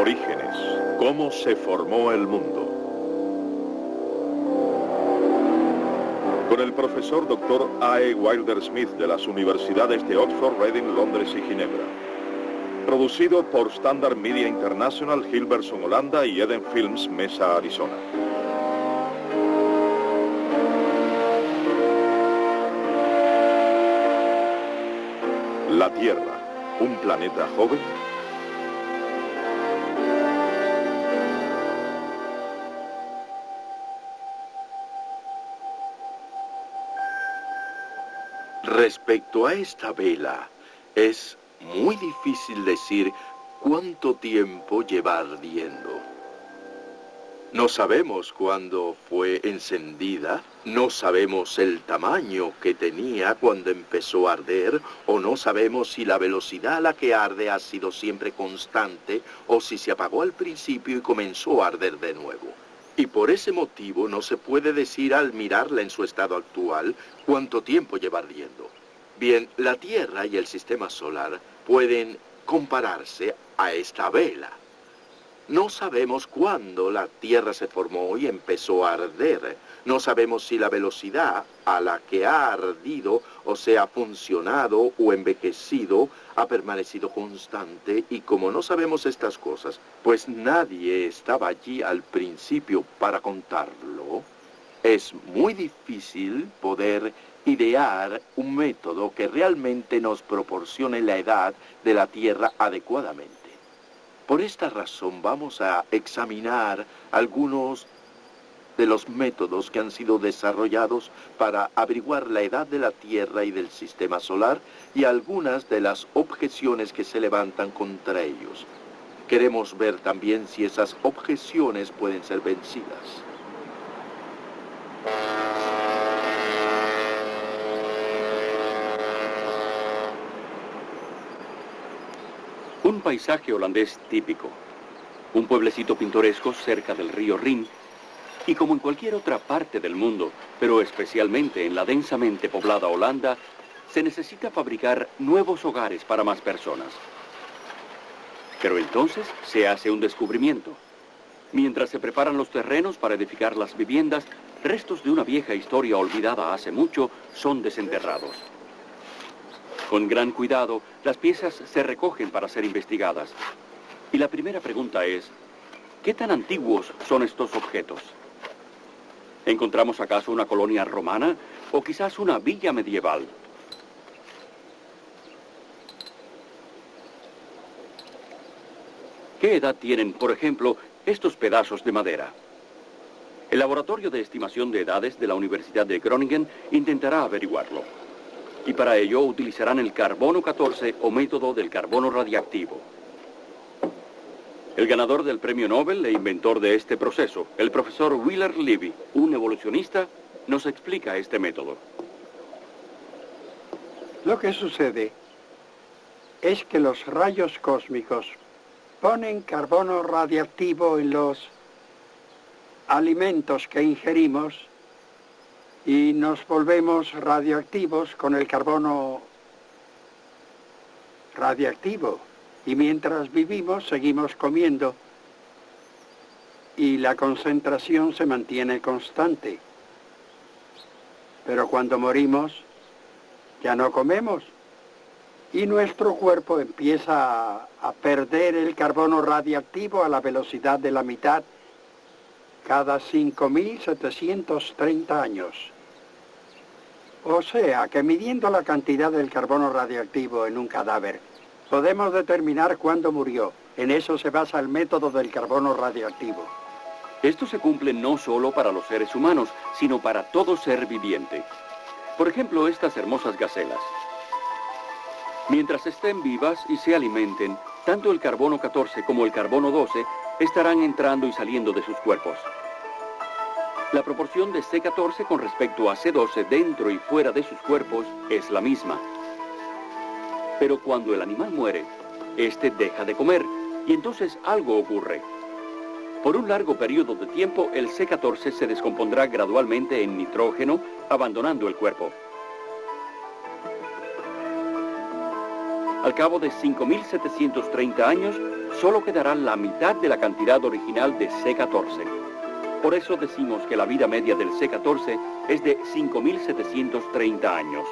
Orígenes. ¿Cómo se formó el mundo? Con el profesor Dr. A.E. Wilder Smith de las universidades de Oxford, Reading, Londres y Ginebra. Producido por Standard Media International, Hilversum, Holanda y Eden Films, Mesa, Arizona. La Tierra, un planeta joven. Respecto a esta vela, es muy difícil decir cuánto tiempo lleva ardiendo. No sabemos cuándo fue encendida, no sabemos el tamaño que tenía cuando empezó a arder, o no sabemos si la velocidad a la que arde ha sido siempre constante, o si se apagó al principio y comenzó a arder de nuevo. Y por ese motivo no se puede decir al mirarla en su estado actual cuánto tiempo lleva ardiendo. Bien, la Tierra y el Sistema Solar pueden compararse a esta vela. No sabemos cuándo la Tierra se formó y empezó a arder. No sabemos si la velocidad a la que ha ardido, o sea, funcionado o envejecido, ha permanecido constante. Y como no sabemos estas cosas, pues nadie estaba allí al principio para contarlo, es muy difícil poder idear un método que realmente nos proporcione la edad de la Tierra adecuadamente. Por esta razón vamos a examinar algunos de los métodos que han sido desarrollados para averiguar la edad de la Tierra y del Sistema Solar y algunas de las objeciones que se levantan contra ellos. Queremos ver también si esas objeciones pueden ser vencidas. Un paisaje holandés típico, un pueblecito pintoresco cerca del río Rin, y como en cualquier otra parte del mundo, pero especialmente en la densamente poblada Holanda, se necesita fabricar nuevos hogares para más personas. Pero entonces se hace un descubrimiento. Mientras se preparan los terrenos para edificar las viviendas, restos de una vieja historia olvidada hace mucho son desenterrados. Con gran cuidado, las piezas se recogen para ser investigadas. Y la primera pregunta es, ¿qué tan antiguos son estos objetos? ¿Encontramos acaso una colonia romana o quizás una villa medieval? ¿Qué edad tienen, por ejemplo, estos pedazos de madera? El Laboratorio de Estimación de Edades de la Universidad de Groningen intentará averiguarlo. Y para ello utilizarán el carbono 14 o método del carbono radiactivo. El ganador del premio Nobel e inventor de este proceso, el profesor Willard Levy, un evolucionista, nos explica este método. Lo que sucede es que los rayos cósmicos ponen carbono radiactivo en los alimentos que ingerimos y nos volvemos radioactivos con el carbono radiactivo. Y mientras vivimos, seguimos comiendo y la concentración se mantiene constante. Pero cuando morimos, ya no comemos y nuestro cuerpo empieza a perder el carbono radiactivo a la velocidad de la mitad cada 5.730 años. O sea, que midiendo la cantidad del carbono radiactivo en un cadáver, podemos determinar cuándo murió. En eso se basa el método del carbono radiactivo. Esto se cumple no solo para los seres humanos, sino para todo ser viviente. Por ejemplo, estas hermosas gacelas. Mientras estén vivas y se alimenten, tanto el carbono 14 como el carbono 12 estarán entrando y saliendo de sus cuerpos. La proporción de C14 con respecto a C12 dentro y fuera de sus cuerpos es la misma. Pero cuando el animal muere, este deja de comer y entonces algo ocurre. Por un largo periodo de tiempo, el C-14 se descompondrá gradualmente en nitrógeno, abandonando el cuerpo. Al cabo de 5.730 años, solo quedará la mitad de la cantidad original de C-14. Por eso decimos que la vida media del C-14 es de 5.730 años.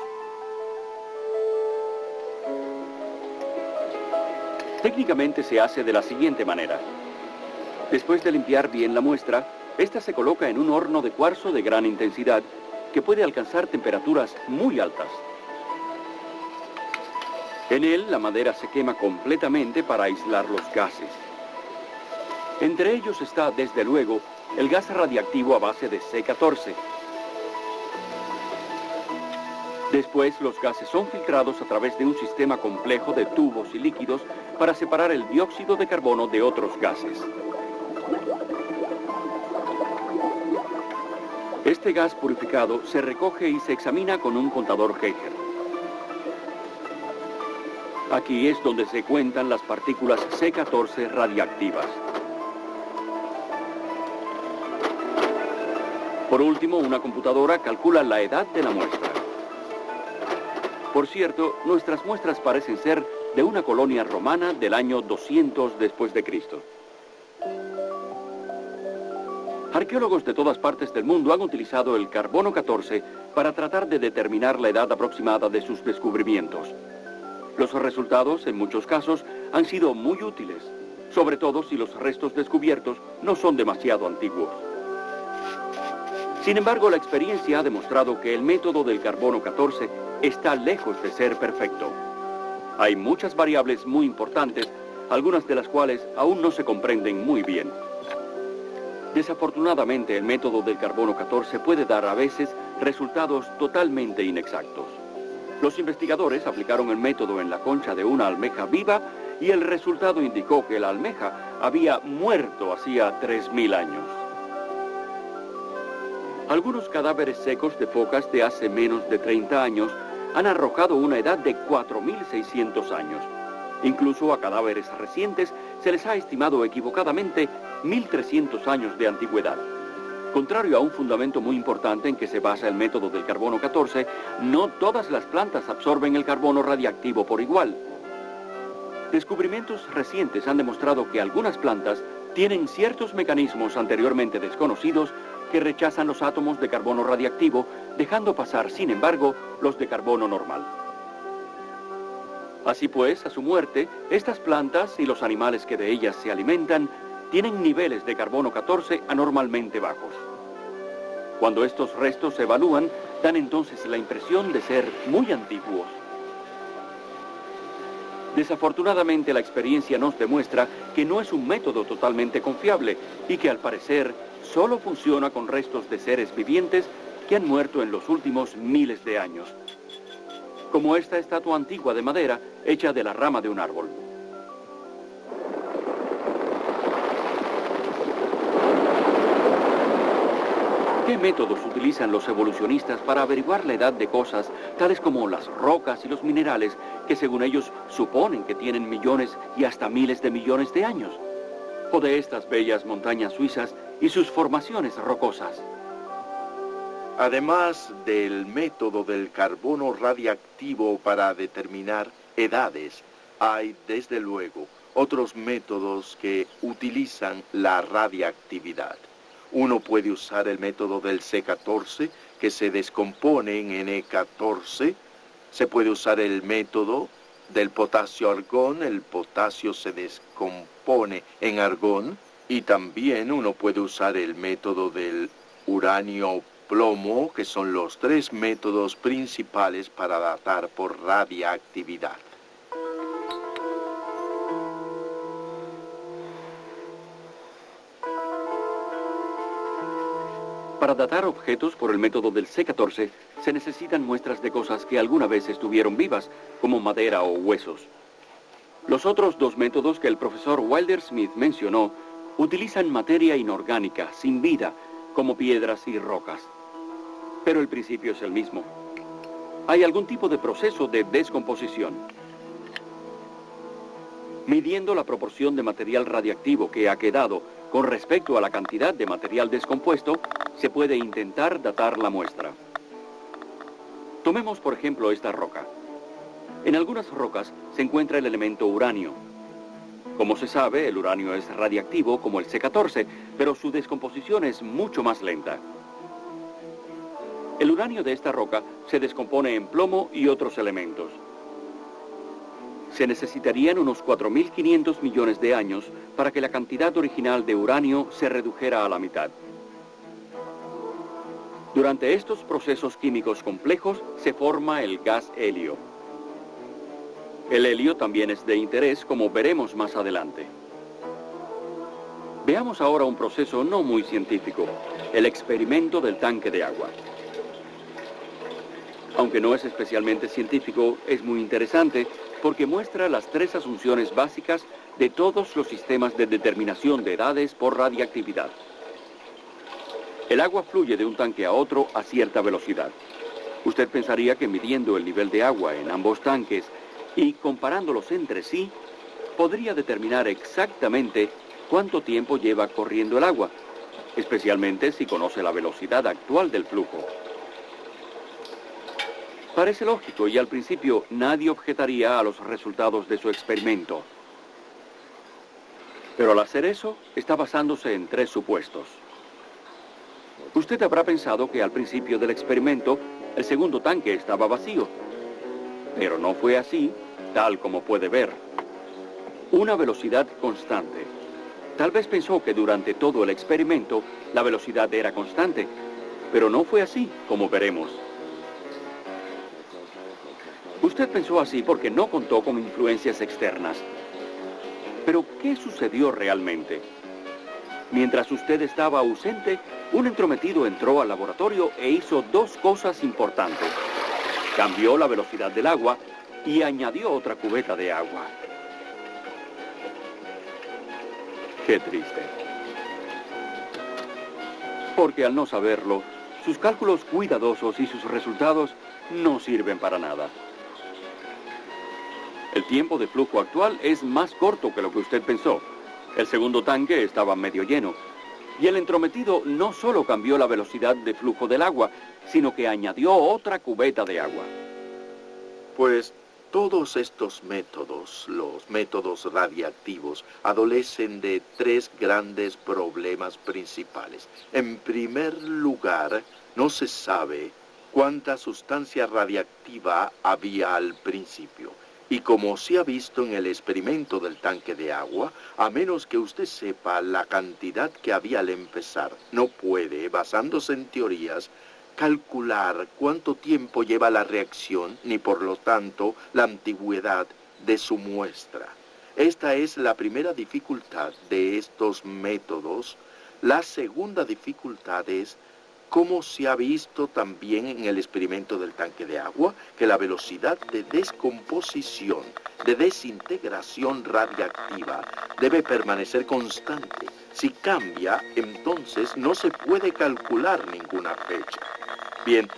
Técnicamente se hace de la siguiente manera. Después de limpiar bien la muestra, esta se coloca en un horno de cuarzo de gran intensidad que puede alcanzar temperaturas muy altas. En él, la madera se quema completamente para aislar los gases. Entre ellos está, desde luego, el gas radiactivo a base de C-14. Después, los gases son filtrados a través de un sistema complejo de tubos y líquidos para separar el dióxido de carbono de otros gases. Este gas purificado se recoge y se examina con un contador Geiger. Aquí es donde se cuentan las partículas C-14 radiactivas. Por último, una computadora calcula la edad de la muestra. Por cierto, nuestras muestras parecen ser de una colonia romana del año 200 después de Cristo. Arqueólogos de todas partes del mundo han utilizado el carbono 14 para tratar de determinar la edad aproximada de sus descubrimientos. Los resultados, en muchos casos, han sido muy útiles, sobre todo si los restos descubiertos no son demasiado antiguos. Sin embargo, la experiencia ha demostrado que el método del carbono 14 está lejos de ser perfecto. Hay muchas variables muy importantes, algunas de las cuales aún no se comprenden muy bien. Desafortunadamente, el método del carbono 14 puede dar a veces resultados totalmente inexactos. Los investigadores aplicaron el método en la concha de una almeja viva y el resultado indicó que la almeja había muerto hacía 3.000 años. Algunos cadáveres secos de focas de hace menos de 30 años han arrojado una edad de 4.600 años. Incluso a cadáveres recientes se les ha estimado equivocadamente 1.300 años de antigüedad. Contrario a un fundamento muy importante en que se basa el método del carbono 14, no todas las plantas absorben el carbono radiactivo por igual. Descubrimientos recientes han demostrado que algunas plantas tienen ciertos mecanismos anteriormente desconocidos que rechazan los átomos de carbono radiactivo, dejando pasar, sin embargo, los de carbono normal. Así pues, a su muerte, estas plantas y los animales que de ellas se alimentan tienen niveles de carbono 14 anormalmente bajos. Cuando estos restos se evalúan, dan entonces la impresión de ser muy antiguos. Desafortunadamente, la experiencia nos demuestra que no es un método totalmente confiable y que al parecer solo funciona con restos de seres vivientes que han muerto en los últimos miles de años, como esta estatua antigua de madera hecha de la rama de un árbol. ¿Qué métodos utilizan los evolucionistas para averiguar la edad de cosas tales como las rocas y los minerales que según ellos suponen que tienen millones y hasta miles de millones de años? O de estas bellas montañas suizas y sus formaciones rocosas. Además del método del carbono radiactivo para determinar edades, hay desde luego otros métodos que utilizan la radiactividad. Uno puede usar el método del C14, que se descompone en Ne14. Se puede usar el método del potasio-argón. El potasio se descompone en argón. Y también uno puede usar el método del uranio-plomo, que son los tres métodos principales para datar por radiactividad. Para datar objetos por el método del C14, se necesitan muestras de cosas que alguna vez estuvieron vivas, como madera o huesos. Los otros dos métodos que el profesor Wilder Smith mencionó utilizan materia inorgánica, sin vida, como piedras y rocas. Pero el principio es el mismo. Hay algún tipo de proceso de descomposición. Midiendo la proporción de material radiactivo que ha quedado, Con respecto a la cantidad de material descompuesto, se puede intentar datar la muestra. Tomemos por ejemplo esta roca. En algunas rocas se encuentra el elemento uranio. Como se sabe, el uranio es radiactivo como el C14, pero su descomposición es mucho más lenta. El uranio de esta roca se descompone en plomo y otros elementos. Se necesitarían unos 4.500 millones de años para que la cantidad original de uranio se redujera a la mitad. Durante estos procesos químicos complejos se forma el gas helio. El helio también es de interés, como veremos más adelante. Veamos ahora un proceso no muy científico, el experimento del tanque de agua. Aunque no es especialmente científico, es muy interesante porque muestra las tres asunciones básicas de todos los sistemas de determinación de edades por radiactividad. El agua fluye de un tanque a otro a cierta velocidad. Usted pensaría que midiendo el nivel de agua en ambos tanques y comparándolos entre sí, podría determinar exactamente cuánto tiempo lleva corriendo el agua, especialmente si conoce la velocidad actual del flujo. Parece lógico y al principio nadie objetaría a los resultados de su experimento. Pero al hacer eso, está basándose en tres supuestos. Usted habrá pensado que al principio del experimento, el segundo tanque estaba vacío. Pero no fue así, tal como puede ver. Una velocidad constante. Tal vez pensó que durante todo el experimento, la velocidad era constante. Pero no fue así, como veremos. Usted pensó así porque no contó con influencias externas. Pero, ¿qué sucedió realmente? Mientras usted estaba ausente, un entrometido entró al laboratorio e hizo dos cosas importantes. Cambió la velocidad del agua y añadió otra cubeta de agua. Qué triste. Porque al no saberlo, sus cálculos cuidadosos y sus resultados no sirven para nada. El tiempo de flujo actual es más corto que lo que usted pensó. El segundo tanque estaba medio lleno. Y el entrometido no solo cambió la velocidad de flujo del agua, sino que añadió otra cubeta de agua. Pues todos estos métodos, los métodos radiactivos, adolecen de tres grandes problemas principales. En primer lugar, no se sabe cuánta sustancia radiactiva había al principio. Y como se ha visto en el experimento del tanque de agua, a menos que usted sepa la cantidad que había al empezar, no puede, basándose en teorías, calcular cuánto tiempo lleva la reacción, ni por lo tanto la antigüedad de su muestra. Esta es la primera dificultad de estos métodos. La segunda dificultad es, como se ha visto también en el experimento del tanque de agua, que la velocidad de descomposición, de desintegración radiactiva, debe permanecer constante. Si cambia, entonces no se puede calcular ninguna fecha. Bien,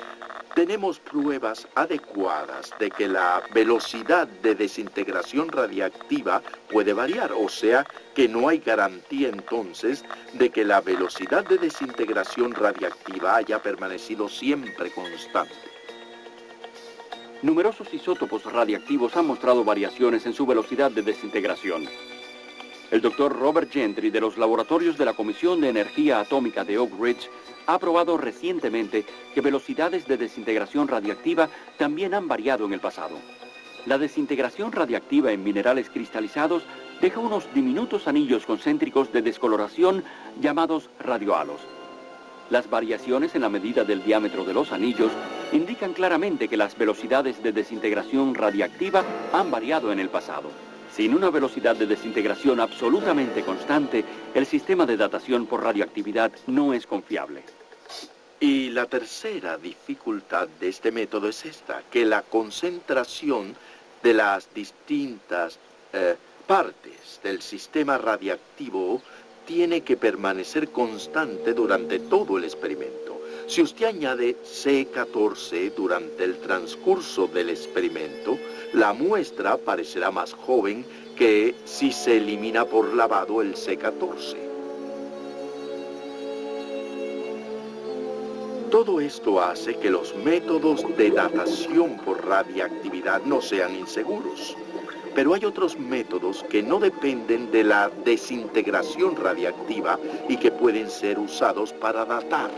tenemos pruebas adecuadas de que la velocidad de desintegración radiactiva puede variar, o sea, que no hay garantía entonces de que la velocidad de desintegración radiactiva haya permanecido siempre constante. Numerosos isótopos radiactivos han mostrado variaciones en su velocidad de desintegración. El doctor Robert Gentry de los laboratorios de la Comisión de Energía Atómica de Oak Ridge ha probado recientemente que velocidades de desintegración radiactiva también han variado en el pasado. La desintegración radiactiva en minerales cristalizados deja unos diminutos anillos concéntricos de descoloración llamados radiohalos. Las variaciones en la medida del diámetro de los anillos indican claramente que las velocidades de desintegración radiactiva han variado en el pasado. Sin una velocidad de desintegración absolutamente constante, el sistema de datación por radioactividad no es confiable. Y la tercera dificultad de este método es esta, que la concentración de las distintas partes del sistema radiactivo tiene que permanecer constante durante todo el experimento. Si usted añade C14 durante el transcurso del experimento, la muestra parecerá más joven que si se elimina por lavado el C14. Todo esto hace que los métodos de datación por radiactividad no sean inseguros. Pero hay otros métodos que no dependen de la desintegración radiactiva y que pueden ser usados para datar.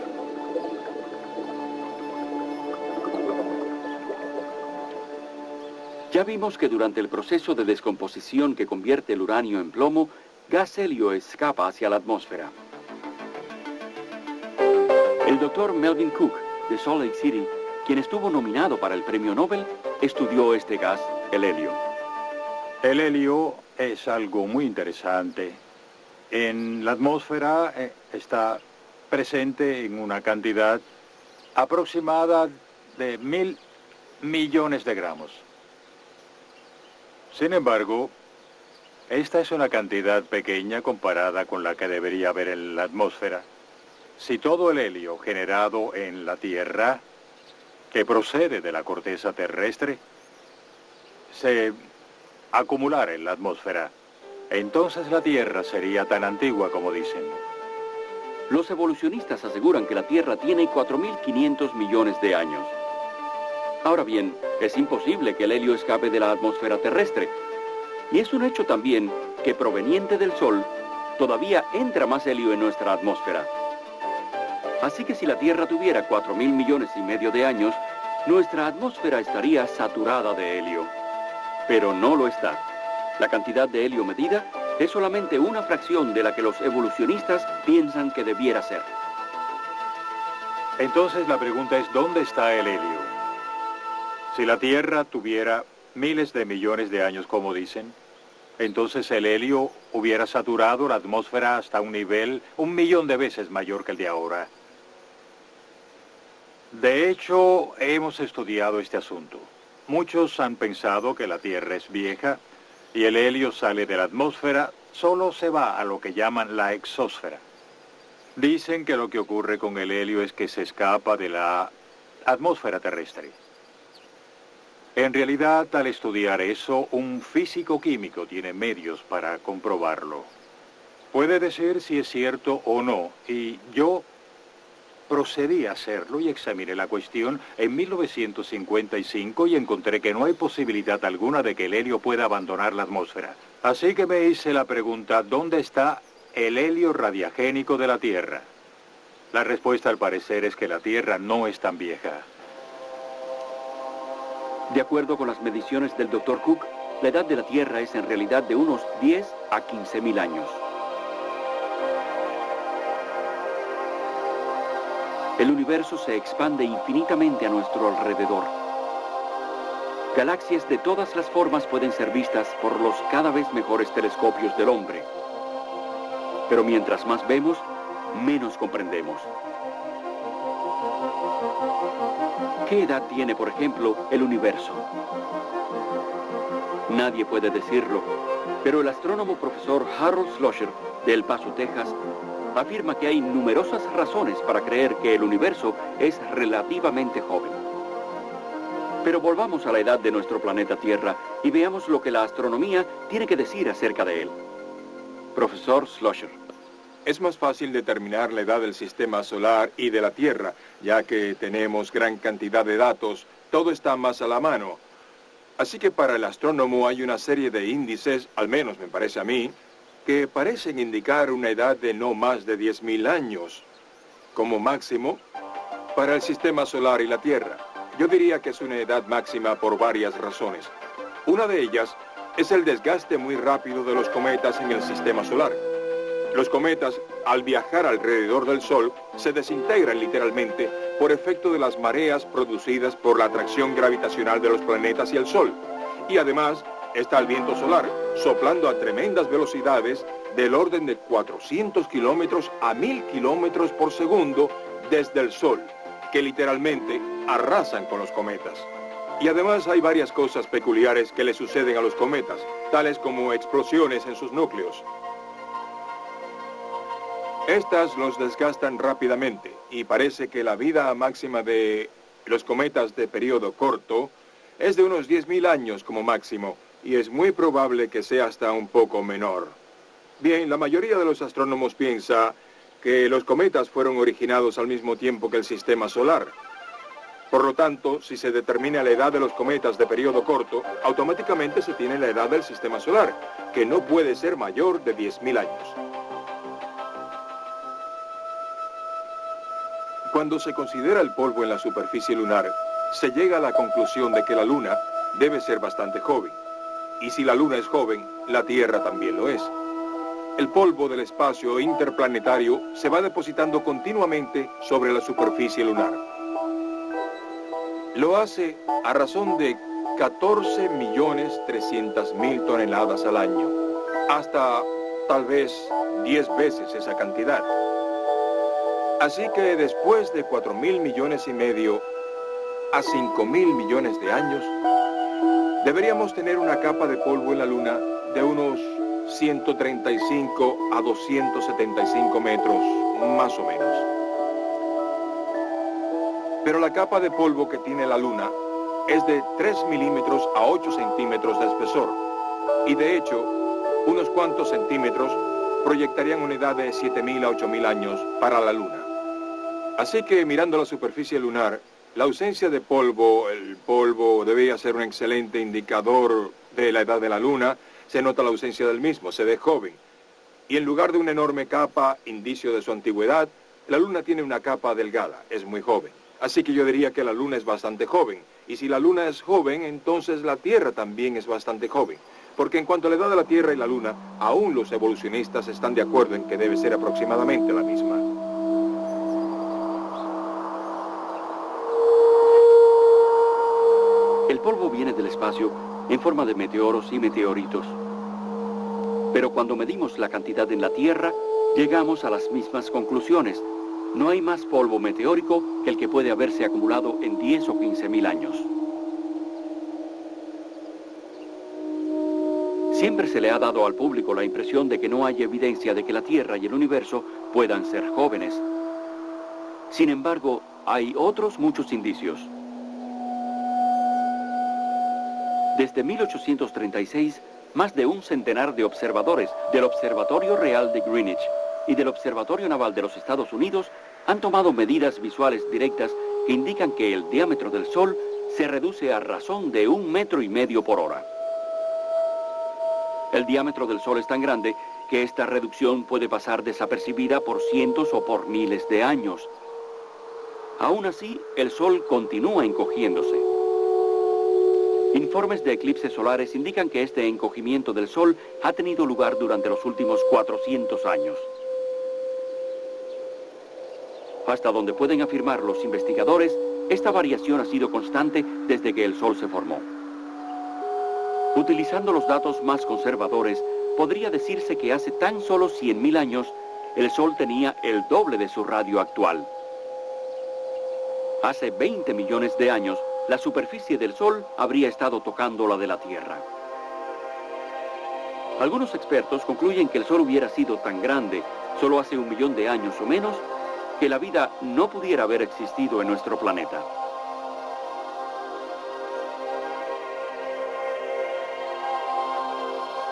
Ya vimos que durante el proceso de descomposición que convierte el uranio en plomo, gas helio escapa hacia la atmósfera. El doctor Melvin Cook, de Salt Lake City, quien estuvo nominado para el premio Nobel, estudió este gas, el helio. El helio es algo muy interesante. En la atmósfera está presente en una cantidad aproximada de 1.000 millones de gramos. Sin embargo, esta es una cantidad pequeña comparada con la que debería haber en la atmósfera. Si todo el helio generado en la Tierra, que procede de la corteza terrestre, se acumulara en la atmósfera, entonces la Tierra sería tan antigua como dicen. Los evolucionistas aseguran que la Tierra tiene 4.500 millones de años. Ahora bien, es imposible que el helio escape de la atmósfera terrestre. Y es un hecho también que proveniente del Sol, todavía entra más helio en nuestra atmósfera. Así que si la Tierra tuviera 4.000 millones y medio de años, nuestra atmósfera estaría saturada de helio. Pero no lo está. La cantidad de helio medida es solamente una fracción de la que los evolucionistas piensan que debiera ser. Entonces la pregunta es, ¿dónde está el helio? Si la Tierra tuviera miles de millones de años, como dicen, entonces el helio hubiera saturado la atmósfera hasta un nivel 1.000.000 de veces mayor que el de ahora. De hecho, hemos estudiado este asunto. Muchos han pensado que la Tierra es vieja y el helio sale de la atmósfera, solo se va a lo que llaman la exósfera. Dicen que lo que ocurre con el helio es que se escapa de la atmósfera terrestre. En realidad, al estudiar eso, un físico químico tiene medios para comprobarlo. Puede decir si es cierto o no, y yo procedí a hacerlo y examiné la cuestión en 1955 y encontré que no hay posibilidad alguna de que el helio pueda abandonar la atmósfera. Así que me hice la pregunta, ¿dónde está el helio radiagénico de la Tierra? La respuesta al parecer es que la Tierra no es tan vieja. De acuerdo con las mediciones del Dr. Cook, la edad de la Tierra es en realidad de unos 10 a 15.000 años. El universo se expande infinitamente a nuestro alrededor. Galaxias de todas las formas pueden ser vistas por los cada vez mejores telescopios del hombre. Pero mientras más vemos, menos comprendemos. ¿Qué edad tiene, por ejemplo, el universo? Nadie puede decirlo, pero el astrónomo profesor Harold Schlosser, de El Paso, Texas, afirma que hay numerosas razones para creer que el universo es relativamente joven. Pero volvamos a la edad de nuestro planeta Tierra y veamos lo que la astronomía tiene que decir acerca de él. Profesor Schlosser. Es más fácil determinar la edad del sistema solar y de la Tierra, ya que tenemos gran cantidad de datos, todo está más a la mano. Así que para el astrónomo hay una serie de índices, al menos me parece a mí, que parecen indicar una edad de no más de 10.000 años, como máximo, para el sistema solar y la Tierra. Yo diría que es una edad máxima por varias razones. Una de ellas es el desgaste muy rápido de los cometas en el sistema solar. Los cometas, al viajar alrededor del Sol, se desintegran literalmente por efecto de las mareas producidas por la atracción gravitacional de los planetas y el Sol. Y además está el viento solar, soplando a tremendas velocidades del orden de 400 kilómetros a 1.000 kilómetros por segundo desde el Sol, que literalmente arrasan con los cometas. Y además hay varias cosas peculiares que le suceden a los cometas, tales como explosiones en sus núcleos. Estas los desgastan rápidamente y parece que la vida máxima de los cometas de periodo corto es de unos 10.000 años como máximo y es muy probable que sea hasta un poco menor. Bien, la mayoría de los astrónomos piensa que los cometas fueron originados al mismo tiempo que el sistema solar. Por lo tanto, si se determina la edad de los cometas de periodo corto, automáticamente se tiene la edad del sistema solar, que no puede ser mayor de 10.000 años. Cuando se considera el polvo en la superficie lunar, se llega a la conclusión de que la Luna debe ser bastante joven. Y si la Luna es joven, la Tierra también lo es. El polvo del espacio interplanetario se va depositando continuamente sobre la superficie lunar. Lo hace a razón de 14.300.000 toneladas al año, hasta tal vez 10 veces esa cantidad. Así que después de 4.000 millones y medio a 5.000 millones de años, deberíamos tener una capa de polvo en la Luna de unos 135 a 275 metros, más o menos. Pero la capa de polvo que tiene la Luna es de 3 milímetros a 8 centímetros de espesor. Y de hecho, unos cuantos centímetros proyectarían una edad de 7.000 a 8.000 años para la Luna. Así que mirando la superficie lunar, la ausencia de polvo, el polvo debía ser un excelente indicador de la edad de la Luna. Se nota la ausencia del mismo, se ve joven. Y en lugar de una enorme capa, indicio de su antigüedad, la Luna tiene una capa delgada, es muy joven. Así que yo diría que la Luna es bastante joven. Y si la Luna es joven, entonces la Tierra también es bastante joven. Porque en cuanto a la edad de la Tierra y la Luna, aún los evolucionistas están de acuerdo en que debe ser aproximadamente la misma. El polvo viene del espacio en forma de meteoros y meteoritos. Pero cuando medimos la cantidad en la Tierra, llegamos a las mismas conclusiones. No hay más polvo meteórico que el que puede haberse acumulado en 10 o 15.000 años. Siempre se le ha dado al público la impresión de que no hay evidencia de que la Tierra y el universo puedan ser jóvenes. Sin embargo, hay otros muchos indicios. Desde 1836, más de un centenar de observadores del Observatorio Real de Greenwich y del Observatorio Naval de los Estados Unidos han tomado medidas visuales directas que indican que el diámetro del Sol se reduce a razón de 1,5 metros por hora. El diámetro del Sol es tan grande que esta reducción puede pasar desapercibida por cientos o por miles de años. Aún así, el Sol continúa encogiéndose. Informes de eclipses solares indican que este encogimiento del Sol ha tenido lugar durante los últimos 400 años. Hasta donde pueden afirmar los investigadores, esta variación ha sido constante desde que el Sol se formó. Utilizando los datos más conservadores, podría decirse que hace tan solo 100.000 años, el Sol tenía el doble de su radio actual. Hace 20 millones de años, la superficie del Sol habría estado tocando la de la Tierra. Algunos expertos concluyen que el Sol hubiera sido tan grande, solo hace 1 millón de años o menos, que la vida no pudiera haber existido en nuestro planeta.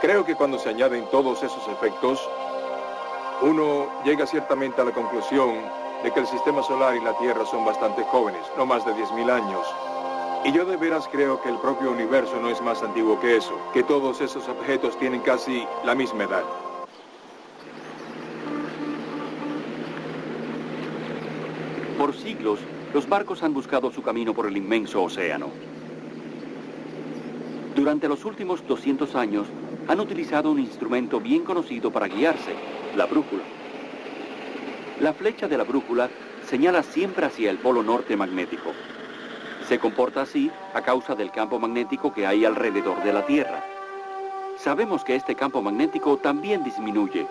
Creo que cuando se añaden todos esos efectos, uno llega ciertamente a la conclusión de que el sistema solar y la Tierra son bastante jóvenes, no más de 10.000 años. Y yo de veras creo que el propio universo no es más antiguo que eso, que todos esos objetos tienen casi la misma edad. Por siglos, los barcos han buscado su camino por el inmenso océano. Durante los últimos 200 años, han utilizado un instrumento bien conocido para guiarse, la brújula. La flecha de la brújula señala siempre hacia el polo norte magnético. Se comporta así a causa del campo magnético que hay alrededor de la Tierra. Sabemos que este campo magnético también disminuye.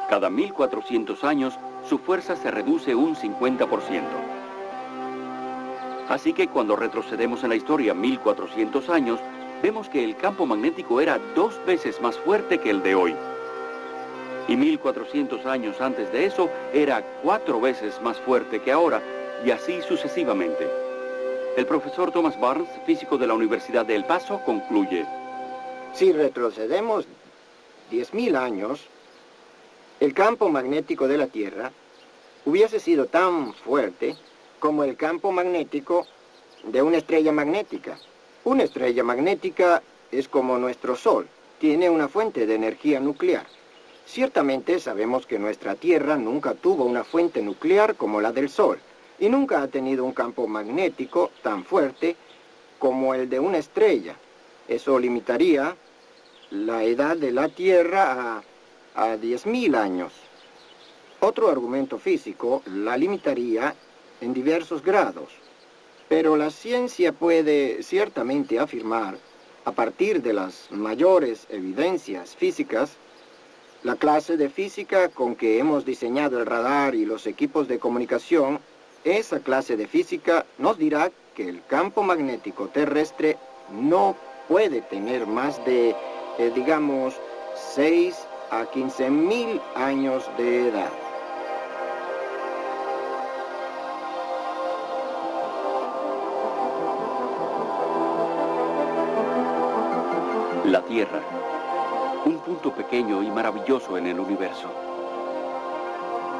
Cada 1.400 años, su fuerza se reduce un 50%. Así que cuando retrocedemos en la historia 1.400 años, vemos que el campo magnético era 2 veces más fuerte que el de hoy. Y 1.400 años antes de eso, era 4 veces más fuerte que ahora, y así sucesivamente. El profesor Thomas Barnes, físico de la Universidad de El Paso, concluye: si retrocedemos 10.000 años, el campo magnético de la Tierra hubiese sido tan fuerte como el campo magnético de una estrella magnética. Una estrella magnética es como nuestro Sol, tiene una fuente de energía nuclear. Ciertamente sabemos que nuestra Tierra nunca tuvo una fuente nuclear como la del Sol, y nunca ha tenido un campo magnético tan fuerte como el de una estrella. Eso limitaría la edad de la Tierra a 10.000 años. Otro argumento físico la limitaría en diversos grados, pero la ciencia puede ciertamente afirmar, a partir de las mayores evidencias físicas, la clase de física con que hemos diseñado el radar y los equipos de comunicación, esa clase de física nos dirá que el campo magnético terrestre no puede tener más de, digamos, 6 a 15.000 años de edad. La Tierra, un punto pequeño y maravilloso en el universo.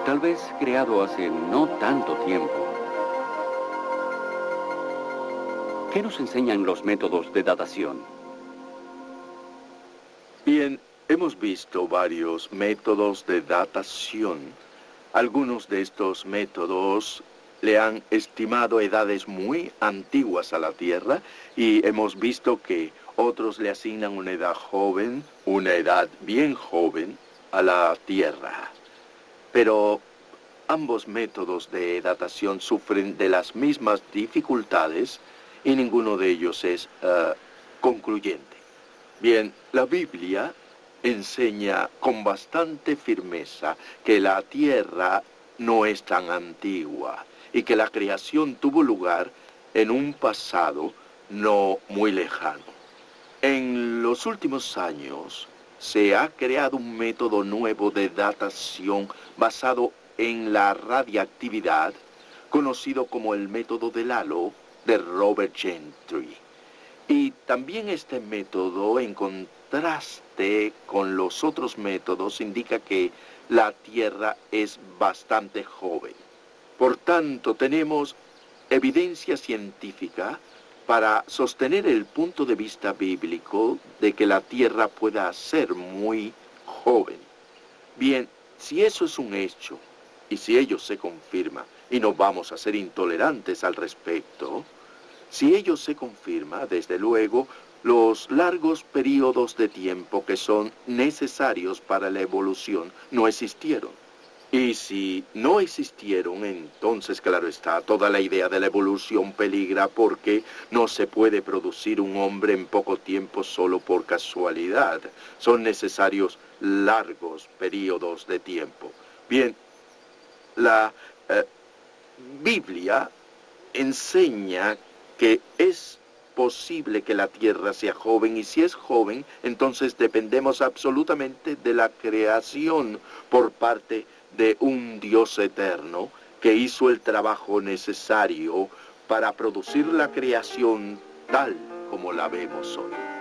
Tal vez creado hace no tanto tiempo. ¿Qué nos enseñan los métodos de datación? Bien, hemos visto varios métodos de datación. Algunos de estos métodos le han estimado edades muy antiguas a la Tierra y hemos visto que otros le asignan una edad joven, una edad bien joven a la Tierra. Pero ambos métodos de datación sufren de las mismas dificultades y ninguno de ellos es concluyente. Bien, la Biblia enseña con bastante firmeza que la Tierra no es tan antigua y que la creación tuvo lugar en un pasado no muy lejano. En los últimos años se ha creado un método nuevo de datación basado en la radiactividad, conocido como el método del halo de Robert Gentry. Y también este método, en contraste con los otros métodos, indica que la Tierra es bastante joven. Por tanto, tenemos evidencia científica para sostener el punto de vista bíblico de que la Tierra pueda ser muy joven. Bien, si eso es un hecho, y si ello se confirma, y no vamos a ser intolerantes al respecto, si ello se confirma, desde luego, los largos periodos de tiempo que son necesarios para la evolución no existieron. Y si no existieron, entonces, claro está, toda la idea de la evolución peligra porque no se puede producir un hombre en poco tiempo solo por casualidad. Son necesarios largos periodos de tiempo. Bien, la Biblia enseña que es posible que la Tierra sea joven, y si es joven, entonces dependemos absolutamente de la creación por parte de un Dios eterno que hizo el trabajo necesario para producir la creación tal como la vemos hoy.